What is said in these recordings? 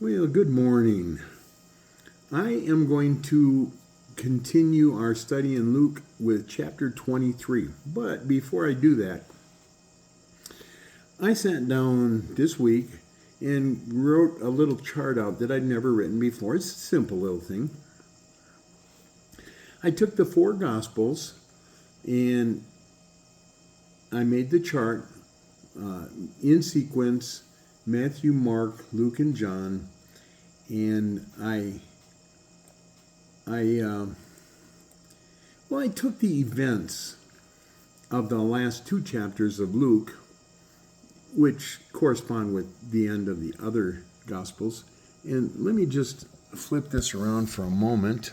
Well, good morning. I am going to continue our study in Luke with chapter 23. But before I do that, I sat down this week and wrote a little chart out that I'd never written before. It's a simple little thing. I took the four Gospels and I made the chart in sequence: Matthew, Mark, Luke, and John. And I took the events of the last two chapters of Luke, which correspond with the end of the other Gospels. And let me just flip this around for a moment.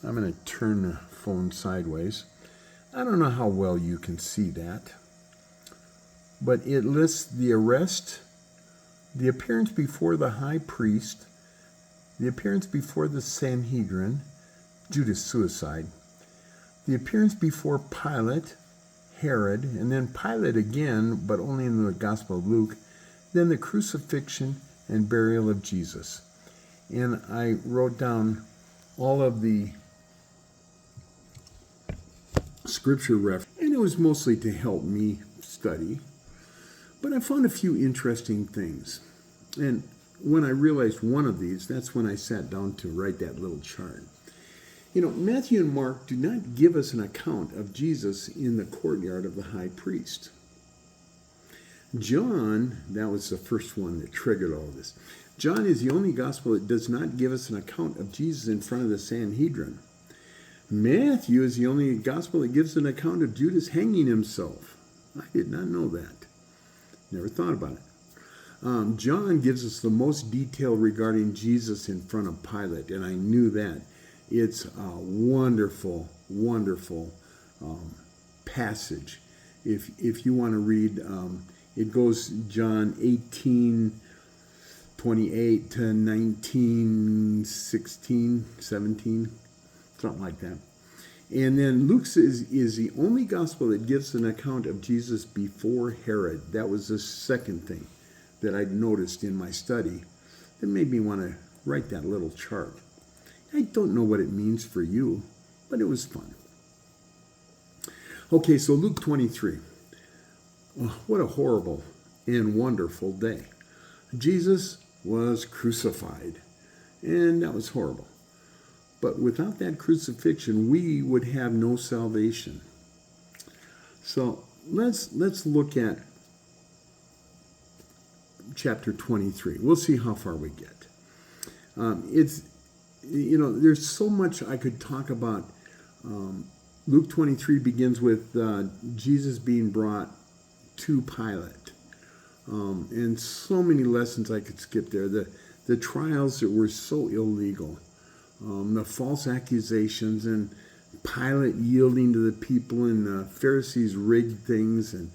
I'm going to turn the phone sideways. I don't know how well you can see that, but it lists the arrest, the appearance before the high priest, the appearance before the Sanhedrin, Judas' suicide, the appearance before Pilate, Herod, and then Pilate again, but only in the Gospel of Luke, then the crucifixion and burial of Jesus. And I wrote down all of the scripture references, and it was mostly to help me study. But I found a few interesting things. And when I realized one of these, that's when I sat down to write that little chart. You know, Matthew and Mark do not give us an account of Jesus in the courtyard of the high priest. John, that was the first one that triggered all this. John is the only gospel that does not give us an account of Jesus in front of the Sanhedrin. Matthew is the only gospel that gives an account of Judas hanging himself. I did not know that. Never thought about it. John gives us the most detail regarding Jesus in front of Pilate, and I knew that. It's a wonderful, wonderful passage. If you want to read, it goes John 18:28 to 19:16, 17, something like that. And then Luke's is the only gospel that gives an account of Jesus before Herod. That was the second thing that I noticed in my study that made me want to write that little chart. I don't know what it means for you, but it was fun. Okay, so Luke 23. Oh, what a horrible and wonderful day. Jesus was crucified, and that was horrible. But without that crucifixion, we would have no salvation. So let's look at chapter 23. We'll see how far we get. There's so much I could talk about. Luke 23 begins with Jesus being brought to Pilate. And so many lessons I could skip there. The trials that were so illegal. The false accusations and Pilate yielding to the people, and the Pharisees rigged things. And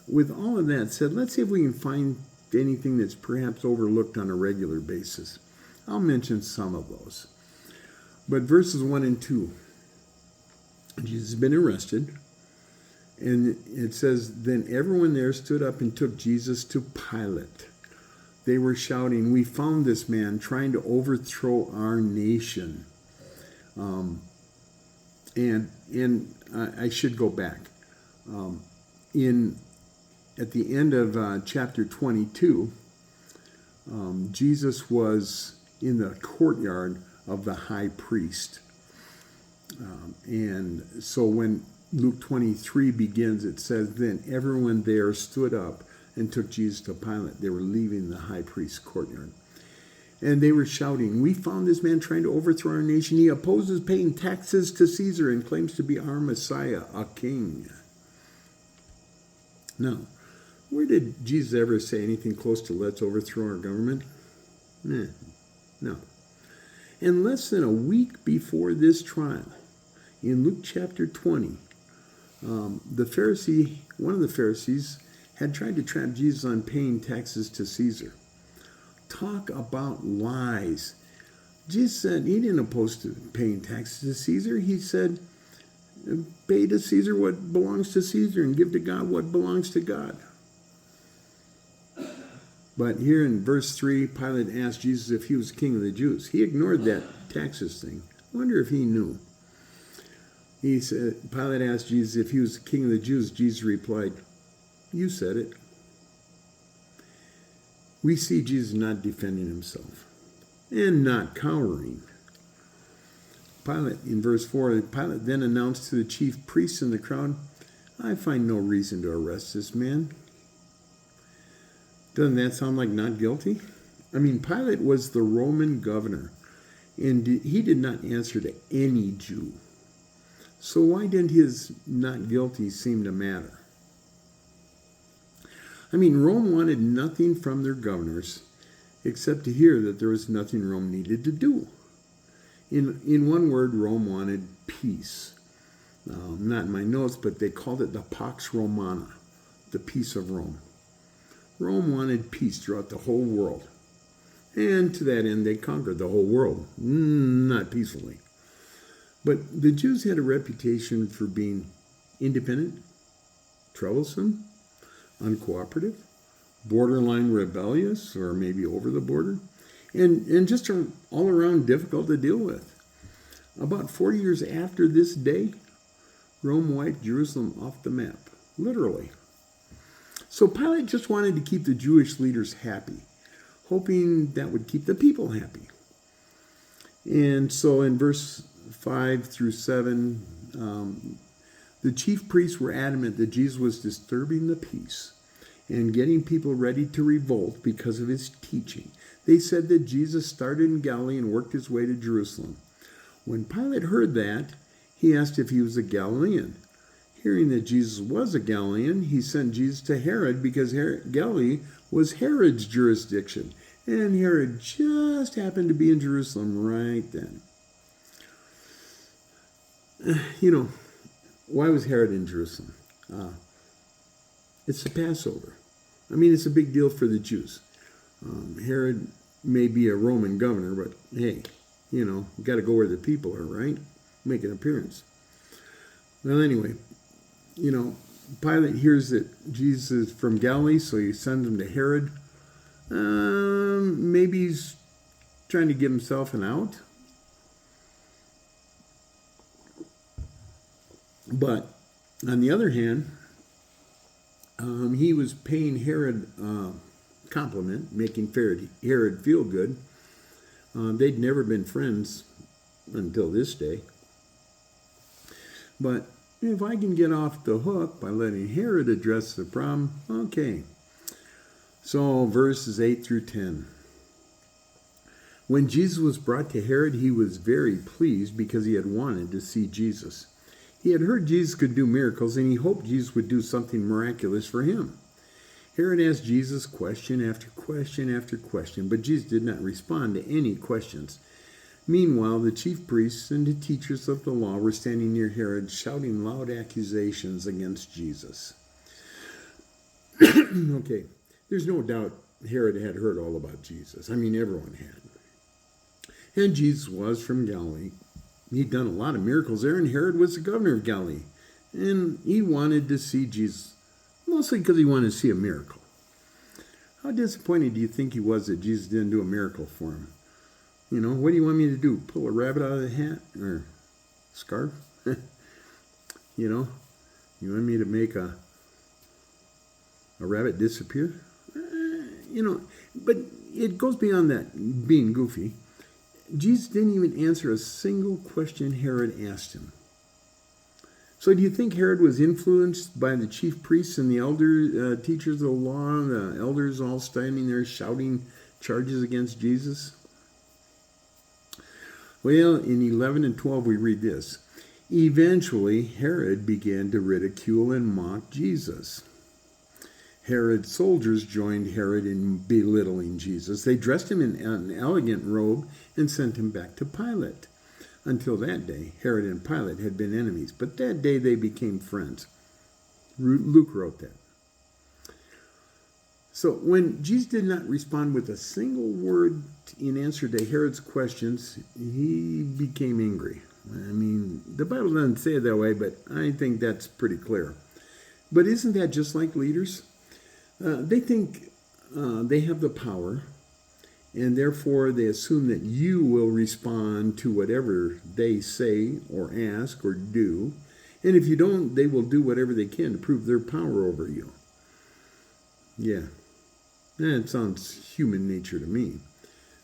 with all of that said, let's see if we can find anything that's perhaps overlooked on a regular basis. I'll mention some of those. But verses 1 and 2, Jesus has been arrested. And it says, then everyone there stood up and took Jesus to Pilate. They were shouting, we found this man trying to overthrow our nation. And I should go back. At the end of chapter 22, Jesus was in the courtyard of the high priest. And so when Luke 23 begins, it says, then everyone there stood up and took Jesus to Pilate. They were leaving the high priest's courtyard. And they were shouting, we found this man trying to overthrow our nation. He opposes paying taxes to Caesar and claims to be our Messiah, a king. Now, where did Jesus ever say anything close to let's overthrow our government? No. And less than a week before this trial, in Luke chapter 20, one of the Pharisees, had tried to trap Jesus on paying taxes to Caesar. Talk about lies. Jesus said he didn't oppose to paying taxes to Caesar. He said, pay to Caesar what belongs to Caesar and give to God what belongs to God. But here in verse 3, Pilate asked Jesus if he was king of the Jews. He ignored that taxes thing. I wonder if he knew. He said, Pilate asked Jesus if he was king of the Jews. Jesus replied, "You said it." We see Jesus not defending himself and not cowering. Pilate, in verse 4, Pilate then announced to the chief priests and the crowd, "I find no reason to arrest this man." Doesn't that sound like not guilty? I mean, Pilate was the Roman governor, and he did not answer to any Jew. So why didn't his not guilty seem to matter? I mean, Rome wanted nothing from their governors except to hear that there was nothing Rome needed to do. In one word, Rome wanted peace. Not in my notes, but they called it the Pax Romana, the peace of Rome. Rome wanted peace throughout the whole world. And to that end, they conquered the whole world, not peacefully. But the Jews had a reputation for being independent, troublesome, uncooperative, borderline rebellious, or maybe over the border, and just all around difficult to deal with. About 40 years after this day, Rome wiped Jerusalem off the map, literally. So Pilate just wanted to keep the Jewish leaders happy, hoping that would keep the people happy. And so in verse 5 through 7, the chief priests were adamant that Jesus was disturbing the peace and getting people ready to revolt because of his teaching. They said that Jesus started in Galilee and worked his way to Jerusalem. When Pilate heard that, he asked if he was a Galilean. Hearing that Jesus was a Galilean, he sent Jesus to Herod because Galilee was Herod's jurisdiction. And Herod just happened to be in Jerusalem right then. Why was Herod in Jerusalem? It's the Passover. I mean, it's a big deal for the Jews. Herod may be a Roman governor, but hey, you got to go where the people are, right? Make an appearance. Well, anyway, Pilate hears that Jesus is from Galilee, so he sends him to Herod. Maybe he's trying to give himself an out. But on the other hand, he was paying Herod a compliment, making Herod feel good. They'd never been friends until this day. But if I can get off the hook by letting Herod address the problem, okay. So verses 8 through 10. When Jesus was brought to Herod, he was very pleased because he had wanted to see Jesus. He had heard Jesus could do miracles, and he hoped Jesus would do something miraculous for him. Herod asked Jesus question after question after question, but Jesus did not respond to any questions. Meanwhile, the chief priests and the teachers of the law were standing near Herod, shouting loud accusations against Jesus. Okay, there's no doubt Herod had heard all about Jesus. I mean, everyone had. And Jesus was from Galilee. He'd done a lot of miracles there, and Herod was the governor of Galilee. And he wanted to see Jesus, mostly because he wanted to see a miracle. How disappointed do you think he was that Jesus didn't do a miracle for him? What do you want me to do? Pull a rabbit out of the hat? Or scarf? You want me to make a rabbit disappear? But it goes beyond that, being goofy. Jesus didn't even answer a single question Herod asked him. So do you think Herod was influenced by the chief priests and the teachers of the law, the elders all standing there shouting charges against Jesus? Well, in 11 and 12 we read this. Eventually, Herod began to ridicule and mock Jesus. Herod's soldiers joined Herod in belittling Jesus. They dressed him in an elegant robe and sent him back to Pilate. Until that day, Herod and Pilate had been enemies, but that day they became friends. Luke wrote that. So when Jesus did not respond with a single word in answer to Herod's questions, he became angry. I mean, the Bible doesn't say it that way, but I think that's pretty clear. But isn't that just like leaders? They think they have the power, and therefore they assume that you will respond to whatever they say or ask or do. And if you don't, they will do whatever they can to prove their power over you. Yeah, that sounds human nature to me.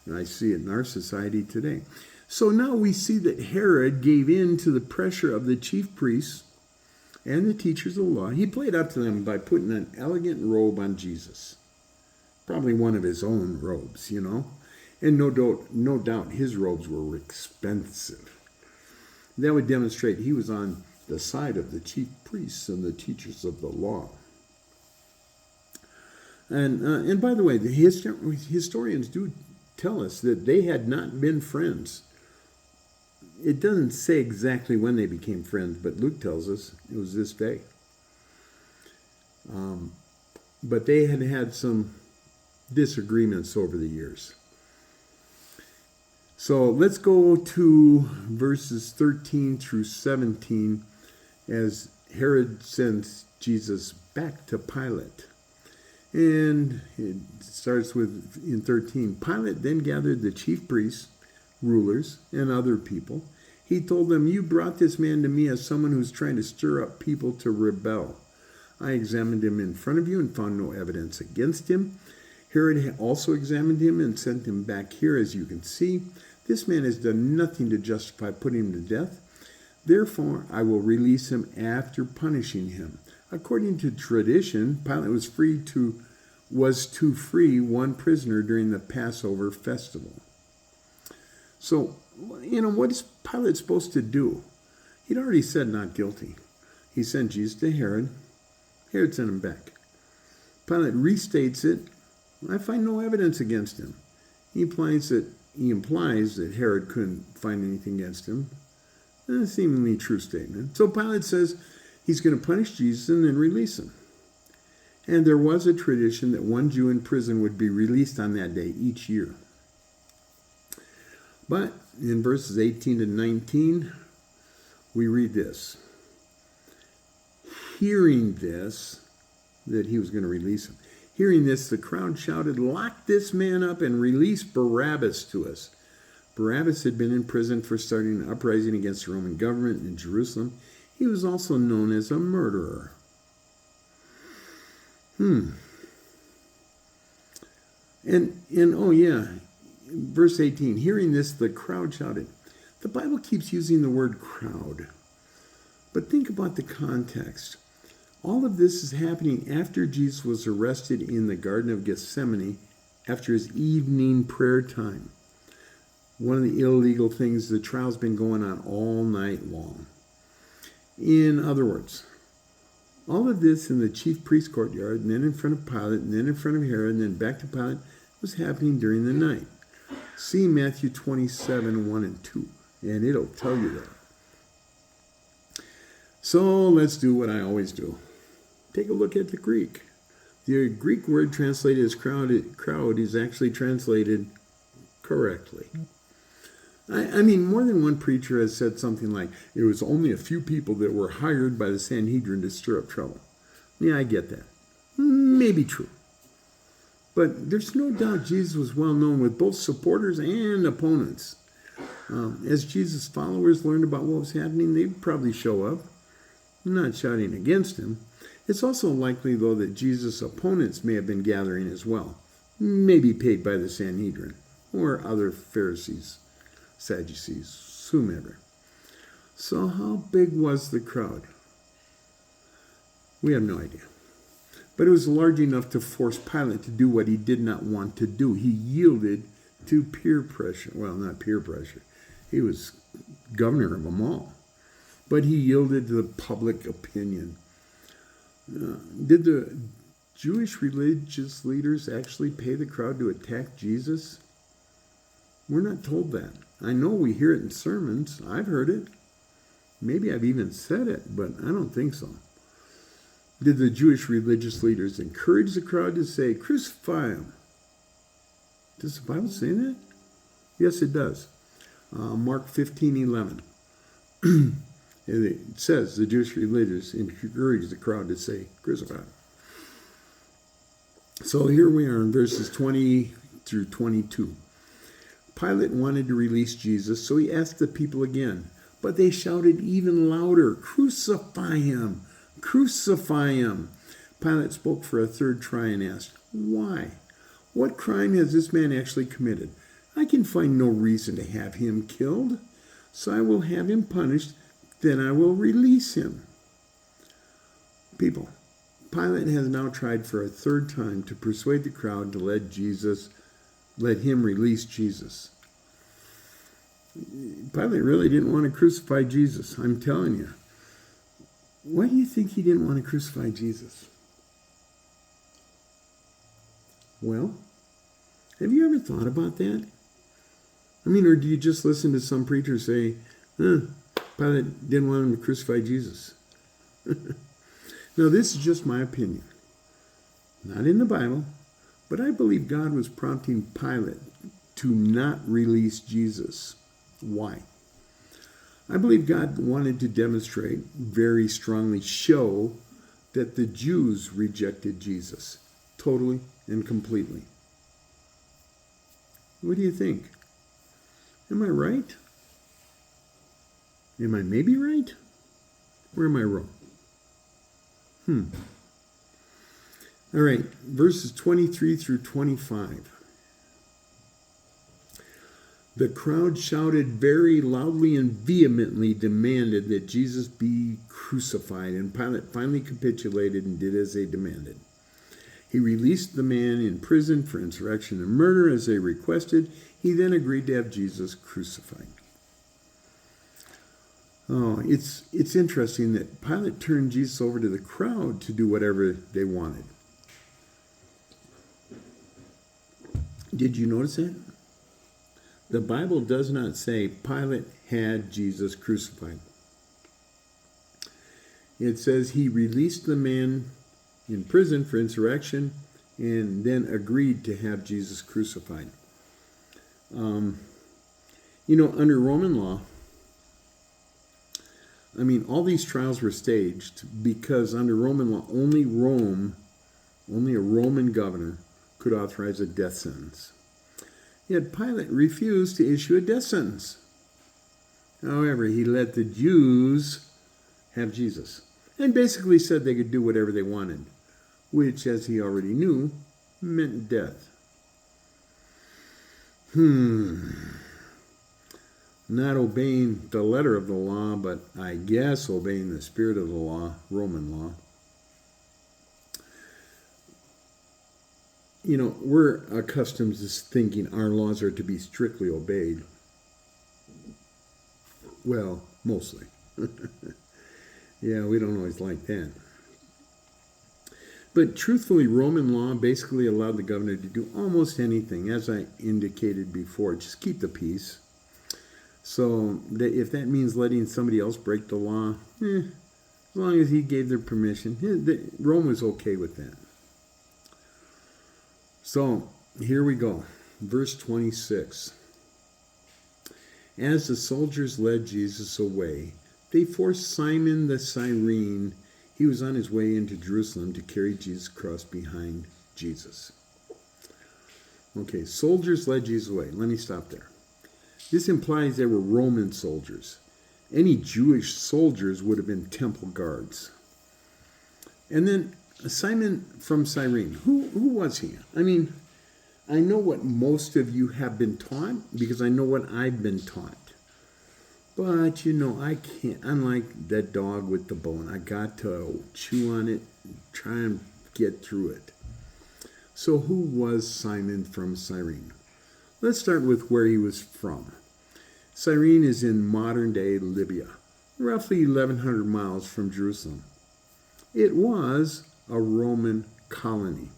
And I see it in our society today. So now we see that Herod gave in to the pressure of the chief priests and the teachers of the law. He played up to them by putting an elegant robe on Jesus. Probably one of his own robes, you know. And no doubt his robes were expensive. That would demonstrate he was on the side of the chief priests and the teachers of the law. And by the way, the historians do tell us that they had not been friends. It doesn't say exactly when they became friends, but Luke tells us it was this day. But they had had some disagreements over the years. So let's go to verses 13 through 17 as Herod sends Jesus back to Pilate. And it starts with, in 13, Pilate then gathered the chief priests, rulers, and other people. He told them, "You brought this man to me as someone who's trying to stir up people to rebel. I examined him in front of you and found no evidence against him. Herod also examined him and sent him back here, as you can see. This man has done nothing to justify putting him to death. Therefore, I will release him after punishing him." According to tradition, Pilate was to free one prisoner during the Passover festival. So, what is Pilate supposed to do? He'd already said not guilty. He sent Jesus to Herod. Herod sent him back. Pilate restates it. I find no evidence against him. He implies that Herod couldn't find anything against him. A seemingly true statement. So Pilate says he's going to punish Jesus and then release him. And there was a tradition that one Jew in prison would be released on that day each year. But in verses 18 to 19, we read this. Hearing this, that he was going to release him. Hearing this, the crowd shouted, "Lock this man up and release Barabbas to us." Barabbas had been in prison for starting an uprising against the Roman government in Jerusalem. He was also known as a murderer. Verse 18, hearing this, the crowd shouted. The Bible keeps using the word crowd. But think about the context. All of this is happening after Jesus was arrested in the Garden of Gethsemane after his evening prayer time. One of the illegal things, the trial's been going on all night long. In other words, all of this in the chief priest's courtyard, and then in front of Pilate, and then in front of Herod, and then back to Pilate, was happening during the night. See Matthew 27, 1 and 2, and it'll tell you that. So let's do what I always do. Take a look at the Greek. The Greek word translated as crowd is actually translated correctly. I mean, more than one preacher has said something like, it was only a few people that were hired by the Sanhedrin to stir up trouble. Yeah, I get that. Maybe true. But there's no doubt Jesus was well known with both supporters and opponents. As Jesus' followers learned about what was happening, they'd probably show up, not shouting against him. It's also likely, though, that Jesus' opponents may have been gathering as well, maybe paid by the Sanhedrin or other Pharisees, Sadducees, whomever. So how big was the crowd? We have no idea. But it was large enough to force Pilate to do what he did not want to do. He yielded to peer pressure. Well, not peer pressure. He was governor of them all. But he yielded to the public opinion. Did the Jewish religious leaders actually pay the crowd to attack Jesus? We're not told that. I know we hear it in sermons. I've heard it. Maybe I've even said it, but I don't think so. Did the Jewish religious leaders encourage the crowd to say, "Crucify him"? Does the Bible say that? Yes, it does. Mark 15:11. It says the Jewish religious encouraged the crowd to say, "Crucify him." So here we are in verses 20 through 22. Pilate wanted to release Jesus, so he asked the people again. But they shouted even louder, "Crucify him! Crucify him!" Pilate spoke for a third try and asked, "Why? What crime has this man actually committed? I can find no reason to have him killed. So I will have him punished, then I will release him." People, Pilate has now tried for a third time to persuade the crowd to let him release Jesus. Pilate really didn't want to crucify Jesus, I'm telling you. Why do you think he didn't want to crucify Jesus? Well, have you ever thought about that? I mean, or do you just listen to some preacher say, Pilate didn't want him to crucify Jesus? Now, this is just my opinion. Not in the Bible, but I believe God was prompting Pilate to not release Jesus. Why? I believe God wanted to demonstrate, very strongly show, that the Jews rejected Jesus totally and completely. What do you think? Am I right? Am I maybe right? Or am I wrong? All right, verses 23 through 25. The crowd shouted very loudly and vehemently, demanded that Jesus be crucified, and Pilate finally capitulated and did as they demanded. He released the man in prison for insurrection and murder as they requested. He then agreed to have Jesus crucified. Oh, it's interesting that Pilate turned Jesus over to the crowd to do whatever they wanted. Did you notice that? The Bible does not say Pilate had Jesus crucified. It says he released the man in prison for insurrection and then agreed to have Jesus crucified. Under Roman law, all these trials were staged because under Roman law, only a Roman governor could authorize a death sentence. Yet Pilate refused to issue a death sentence. However, he let the Jews have Jesus and basically said they could do whatever they wanted, which, as he already knew, meant death. Not obeying the letter of the law, but I guess obeying the spirit of the law, Roman law. We're accustomed to thinking our laws are to be strictly obeyed. Well, mostly. Yeah, we don't always like that. But truthfully, Roman law basically allowed the governor to do almost anything, as I indicated before. Just keep the peace. So if that means letting somebody else break the law, as long as he gave their permission, Rome was okay with that. So here we go. Verse 26. As the soldiers led Jesus away, they forced Simon the Cyrene. He was on his way into Jerusalem to carry Jesus' cross behind Jesus. Okay, soldiers led Jesus away. Let me stop there. This implies they were Roman soldiers. Any Jewish soldiers would have been temple guards. And then Simon from Cyrene, who was he? I know what most of you have been taught because I know what I've been taught. But, I can't, I'm like that dog with the bone. I got to chew on it, try and get through it. So who was Simon from Cyrene? Let's start with where he was from. Cyrene is in modern-day Libya, roughly 1,100 miles from Jerusalem. It was a Roman colony.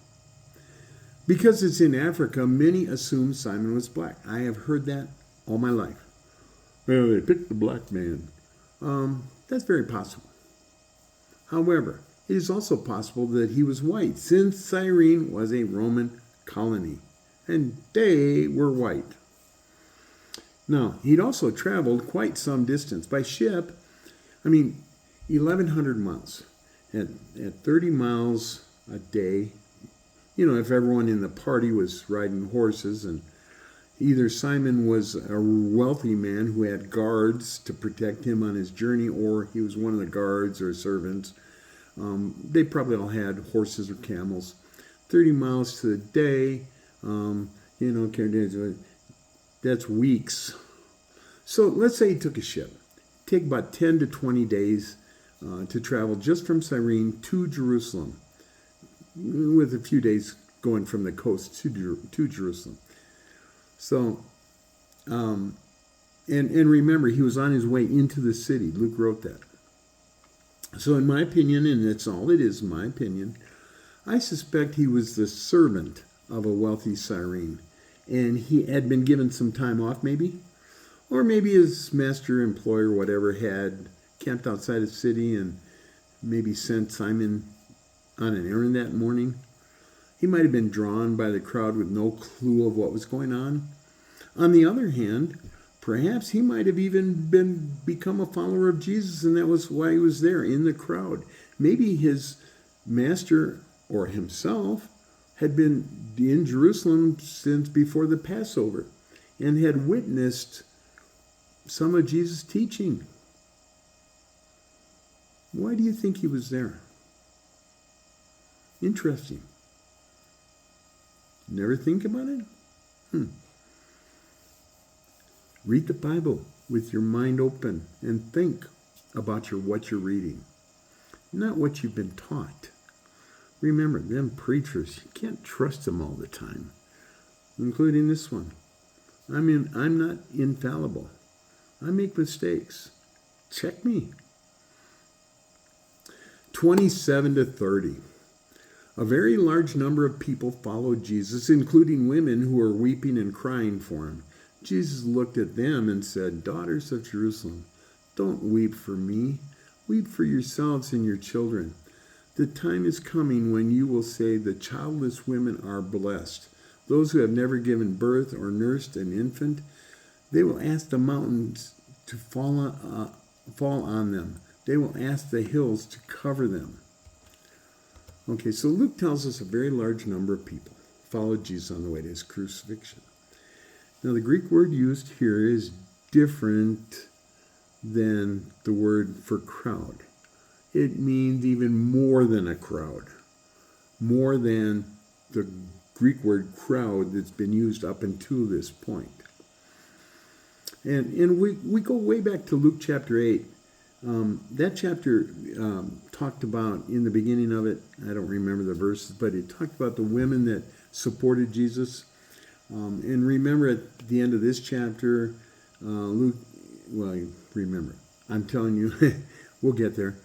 Because it's in Africa, many assume Simon was black. I have heard that all my life. Well, they picked the black man. That's very possible. However, it is also possible that he was white, since Cyrene was a Roman colony, and they were white. Now, he'd also traveled quite some distance by ship. 1,100 miles. At 30 miles a day, if everyone in the party was riding horses, and either Simon was a wealthy man who had guards to protect him on his journey, or he was one of the guards or servants. They probably all had horses or camels. 30 miles to the day, that's weeks. So let's say he took a ship. Take about 10 to 20 days to travel just from Cyrene to Jerusalem, with a few days going from the coast to Jerusalem. So, and remember, he was on his way into the city. Luke wrote that. So in my opinion, and that's all it is, my opinion, I suspect he was the servant of a wealthy Cyrene. And he had been given some time off, maybe. Or maybe his master, employer, whatever, had camped outside the city and maybe sent Simon on an errand that morning. He might have been drawn by the crowd with no clue of what was going on. On the other hand, perhaps he might have even become a follower of Jesus, and that was why he was there in the crowd. Maybe his master or himself had been in Jerusalem since before the Passover and had witnessed some of Jesus' teaching. Why do you think he was there? Interesting. Never think about it? Read the Bible with your mind open and think about what you're reading, not what you've been taught. Remember, them preachers, you can't trust them all the time, including this one. I mean, I'm not infallible. I make mistakes. Check me. 27 to 30. A very large number of people followed Jesus, including women who were weeping and crying for him. Jesus looked at them and said, "Daughters of Jerusalem, don't weep for me. Weep for yourselves and your children. The time is coming when you will say, 'The childless women are blessed.' Those who have never given birth or nursed an infant, they will ask the mountains to fall on them. They will ask the hills to cover them." Okay, so Luke tells us a very large number of people followed Jesus on the way to his crucifixion. Now, the Greek word used here is different than the word for crowd. It means even more than a crowd, more than the Greek word crowd that's been used up until this point. And we go way back to Luke chapter 8. That chapter talked about, in the beginning of it, I don't remember the verses, but it talked about the women that supported Jesus. And remember, at the end of this chapter, remember, I'm telling you, we'll get there.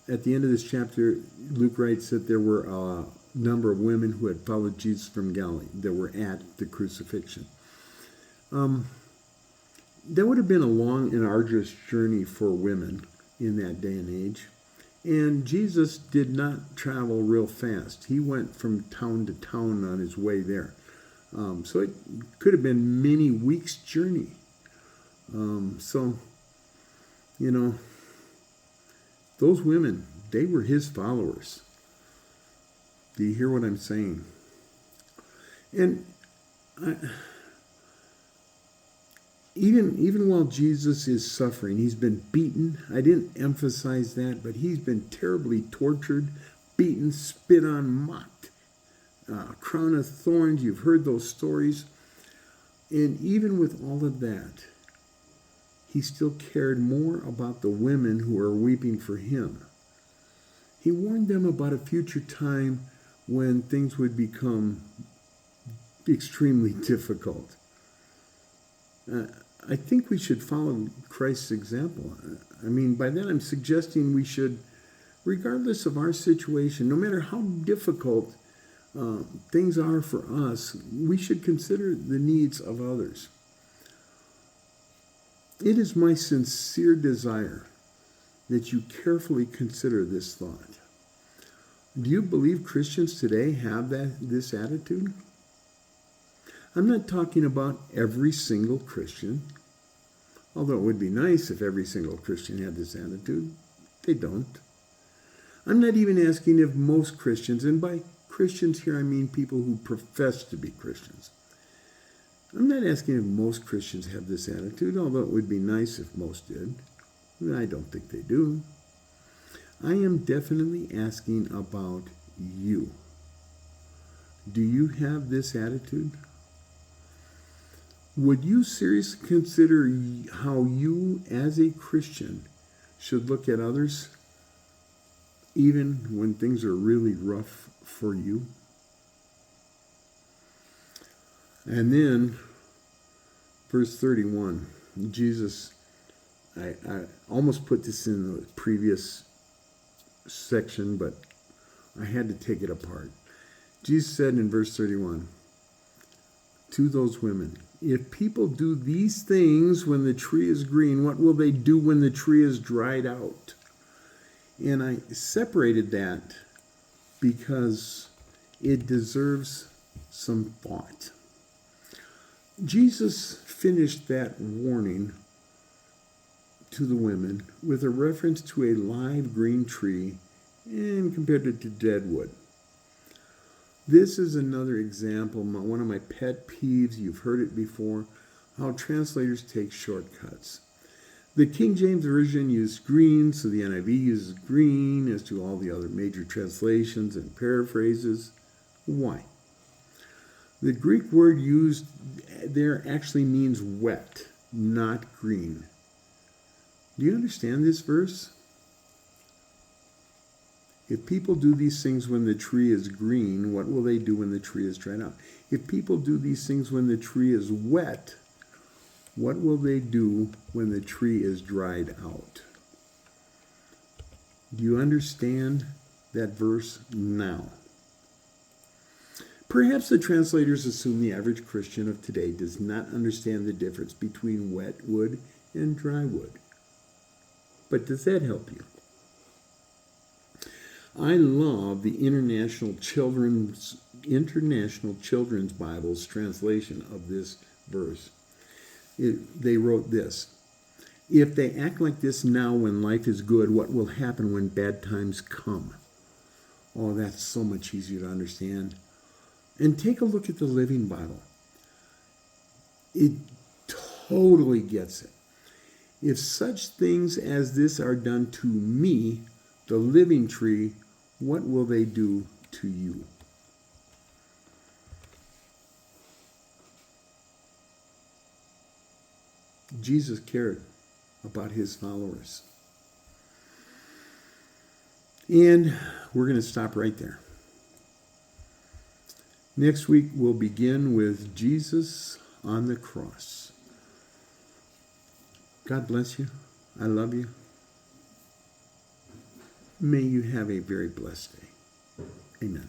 At the end of this chapter, Luke writes that there were a number of women who had followed Jesus from Galilee that were at the crucifixion. That would have been a long and arduous journey for women in that day and age. And Jesus did not travel real fast. He went from town to town on his way there. So it could have been many weeks' journey. Those women, they were his followers. Do you hear what I'm saying? And even while Jesus is suffering, he's been beaten. I didn't emphasize that, but he's been terribly tortured, beaten, spit on, mocked, crown of thorns. You've heard those stories. And even with all of that, he still cared more about the women who were weeping for him. He warned them about a future time when things would become extremely difficult. I think we should follow Christ's example. I mean, by that I'm suggesting we should, regardless of our situation, no matter how difficult things are for us, we should consider the needs of others. It is my sincere desire that you carefully consider this thought. Do you believe Christians today have this attitude? I'm not talking about every single Christian, although it would be nice if every single Christian had this attitude. They don't. I'm not even asking if most Christians, and by Christians here, I mean people who profess to be Christians. I'm not asking if most Christians have this attitude, although it would be nice if most did. I don't think they do. I am definitely asking about you. Do you have this attitude? Would you seriously consider how you, as a Christian, should look at others, even when things are really rough for you? And then, verse 31, Jesus, I almost put this in the previous section, but I had to take it apart. Jesus said in verse 31 to those women, if people do these things when the tree is green, what will they do when the tree is dried out? And I separated that because it deserves some thought. Jesus finished that warning to the women with a reference to a live green tree and compared it to dead wood. This is another example, one of my pet peeves, you've heard it before, how translators take shortcuts. The King James Version used green, so the NIV uses green, as do all the other major translations and paraphrases. Why? The Greek word used there actually means wet, not green. Do you understand this verse? If people do these things when the tree is green, what will they do when the tree is dried out? If people do these things when the tree is wet, what will they do when the tree is dried out? Do you understand that verse now? Perhaps the translators assume the average Christian of today does not understand the difference between wet wood and dry wood. But does that help you? I love the International Children's Bible's translation of this verse. They wrote this: if they act like this now when life is good, what will happen when bad times come? Oh, that's so much easier to understand. And take a look at the Living Bible. It totally gets it. If such things as this are done to me, the living tree, what will they do to you? Jesus cared about his followers. And we're going to stop right there. Next week, we'll begin with Jesus on the cross. God bless you. I love you. May you have a very blessed day. Amen.